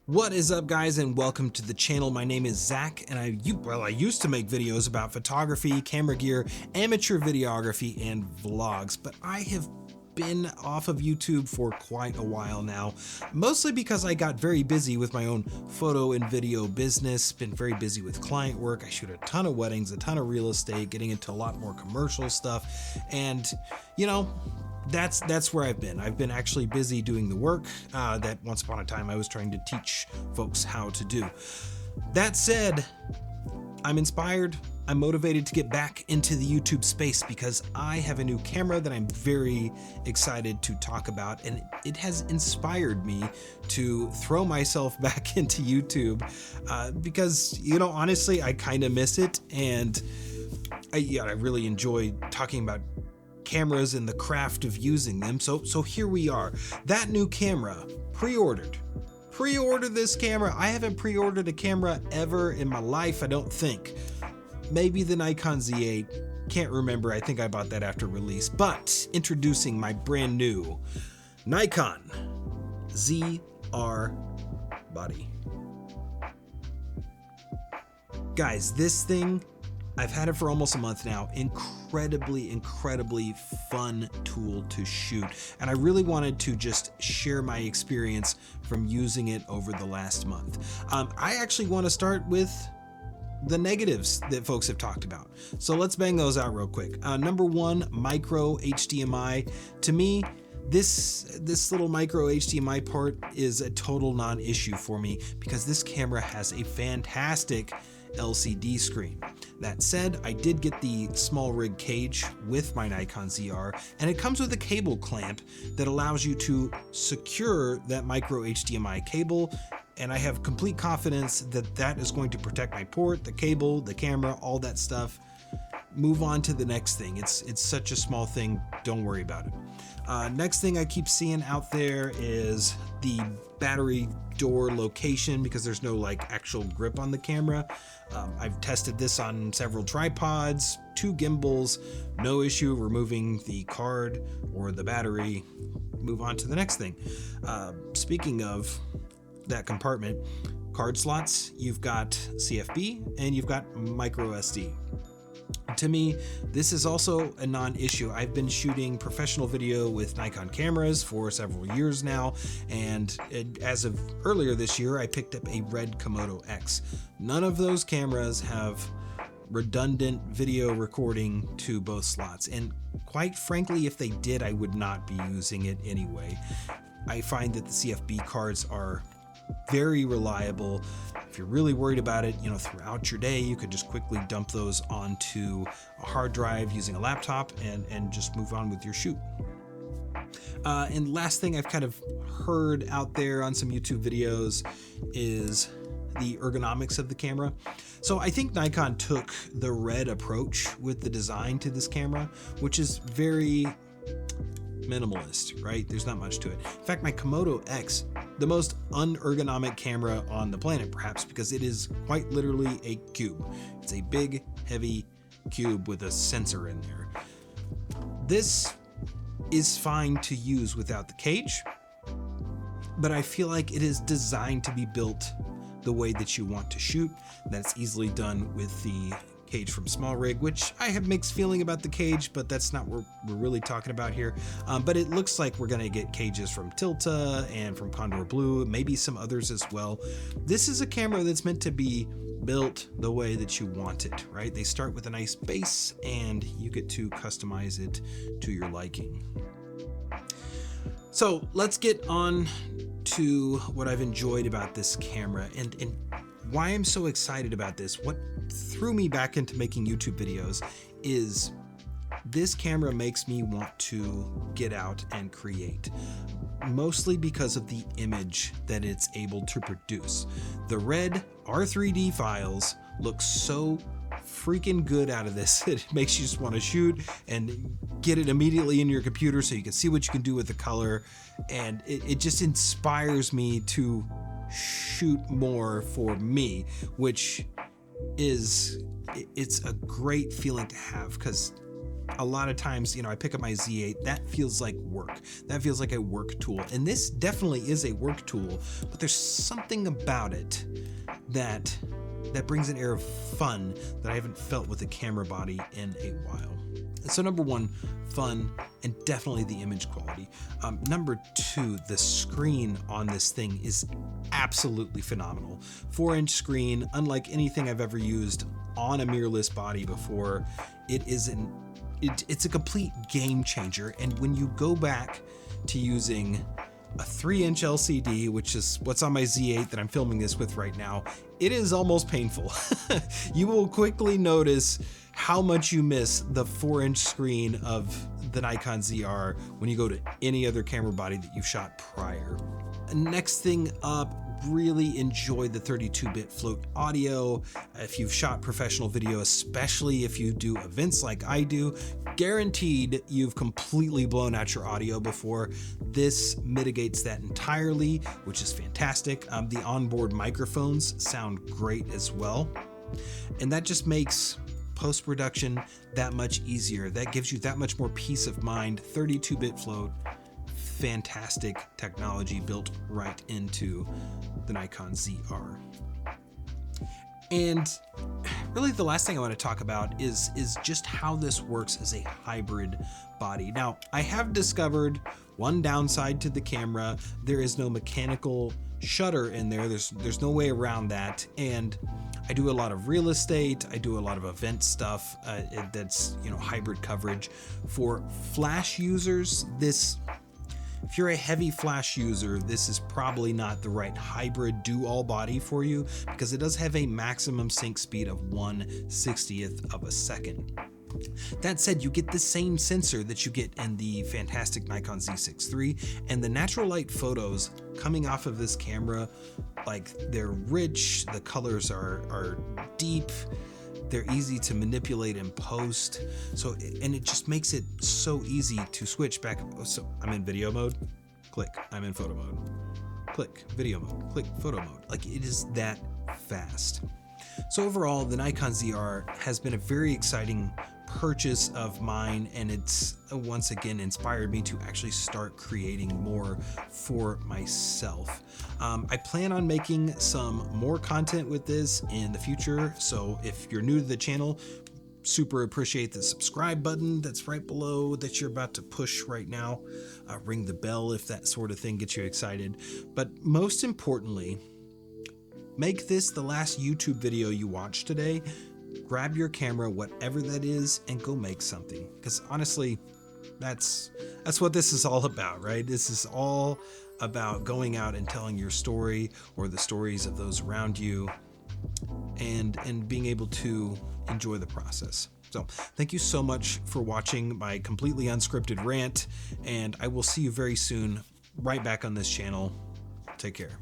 What is up, guys, and welcome to the channel. My name is Zach, and I used to make videos about photography, camera gear, amateur videography, and vlogs, but I have been off of YouTube for quite a while now, mostly because I got very busy with my own photo and video business, been very busy with client work. I shoot a ton of weddings, a ton of real estate, getting into a lot more commercial stuff, and that's where I've been. I've been actually busy doing the work that once upon a time I was trying to teach folks how to do. That said, I'm inspired. I'm motivated to get back into the YouTube space because I have a new camera that I'm very excited to talk about, and it has inspired me to throw myself back into YouTube because, honestly, I kind of miss it, and I really enjoy talking about cameras and the craft of using them. So here we are. That new camera, pre-ordered this camera. I haven't pre-ordered a camera ever in my life, I don't think. Maybe the Nikon Z8, can't remember. I think I bought that after release. But introducing my brand new Nikon ZR body. Guys, this thing, I've had it for almost a month now. Incredibly fun tool to shoot. And I really wanted to just share my experience from using it over the last month. I actually want to start with the negatives that folks have talked about. So let's bang those out real quick. Number one, micro HDMI. To me, this little micro HDMI port is a total non-issue for me because this camera has a fantastic LCD screen. That said, I did get the small rig cage with my Nikon ZR, and it comes with a cable clamp that allows you to secure that micro HDMI cable, and I have complete confidence that that is going to protect my port, the cable, the camera, all that stuff. Move on to the next thing. It's such a small thing, don't worry about it. Next thing I keep seeing out there is the battery door location because there's no actual grip on the camera. I've tested this on several tripods, 2 gimbals, no issue removing the card or the battery. Move on to the next thing. Speaking of that compartment, card slots, you've got CFB and you've got micro SD. To me, this is also a non-issue. I've been shooting professional video with Nikon cameras for several years now, and as of earlier this year, I picked up a red Komodo X. None of those cameras have redundant video recording to both slots, and quite frankly, if they did, I would not be using it anyway. I find that the CFB cards are very reliable. If you're really worried about it, throughout your day, you could just quickly dump those onto a hard drive using a laptop and just move on with your shoot. And last thing I've kind of heard out there on some YouTube videos is the ergonomics of the camera. So I think Nikon took the red approach with the design to this camera, which is very minimalist, right? There's not much to it. In fact, my Komodo X, the most unergonomic camera on the planet, perhaps, because it is quite literally a cube. It's a big, heavy cube with a sensor in there. This is fine to use without the cage, but I feel like it is designed to be built the way that you want to shoot. That's easily done with the cage from Small Rig, which I have mixed feeling about the cage, but that's not what we're really talking about here. But it looks like we're gonna get cages from Tilta and from Condor Blue, maybe some others as well. This is a camera that's meant to be built the way that you want it, right? They start with a nice base and you get to customize it to your liking. So let's get on to what I've enjoyed about this camera and why I'm so excited about this. What threw me back into making YouTube videos is this camera makes me want to get out and create, mostly because of the image that it's able to produce. The red R3D files look so freaking good out of this. It makes you just want to shoot and get it immediately in your computer so you can see what you can do with the color, and it just inspires me to shoot more for me, which is, it's a great feeling to have because a lot of times, you know, I pick up my Z8, that feels like work. That feels like a work tool. And this definitely is a work tool, but there's something about it that brings an air of fun that I haven't felt with a camera body in a while. So number one, fun, and definitely the image quality. Number two, the screen on this thing is absolutely phenomenal. 4-inch screen, unlike anything I've ever used on a mirrorless body before. It's a complete game changer. And when you go back to using a 3-inch LCD, which is what's on my Z8 that I'm filming this with right now, it is almost painful. You will quickly notice how much you miss the 4-inch screen of the Nikon ZR when you go to any other camera body that you've shot prior. Next thing up, really enjoy the 32-bit float audio. If you've shot professional video, especially if you do events like I do, guaranteed you've completely blown out your audio before. This mitigates that entirely, which is fantastic. The onboard microphones sound great as well. And that just makes post-production that much easier. That gives you that much more peace of mind. 32-bit float, fantastic technology built right into the Nikon ZR. And really the last thing I want to talk about is just how this works as a hybrid body. Now, I have discovered one downside to the camera. There is no mechanical shutter in there. There's no way around that. And I do a lot of real estate. I do a lot of event stuff that's, you know, hybrid coverage. For flash users, if you're a heavy flash user, this is probably not the right hybrid do-all body for you, because it does have a maximum sync speed of 1/60th of a second. That said, you get the same sensor that you get in the fantastic Nikon Z6 III, and the natural light photos coming off of this camera, like, they're rich, the colors are deep, they're easy to manipulate in post. So, and it just makes it so easy to switch back. So I'm in video mode, click, I'm in photo mode, click, video mode, click, photo mode. Like, it is that fast. So overall, the Nikon ZR has been a very exciting purchase of mine, and it's once again inspired me to actually start creating more for myself. I plan on making some more content with this in the future, so if you're new to the channel, super appreciate the subscribe button that's right below that you're about to push right now. Ring the bell if that sort of thing gets you excited. But most importantly, make this the last YouTube video you watch today. Grab your camera, whatever that is, and go make something. Because honestly, that's what this is all about, right? This is all about going out and telling your story, or the stories of those around you, and being able to enjoy the process. So thank you so much for watching my completely unscripted rant, and I will see you very soon right back on this channel. Take care.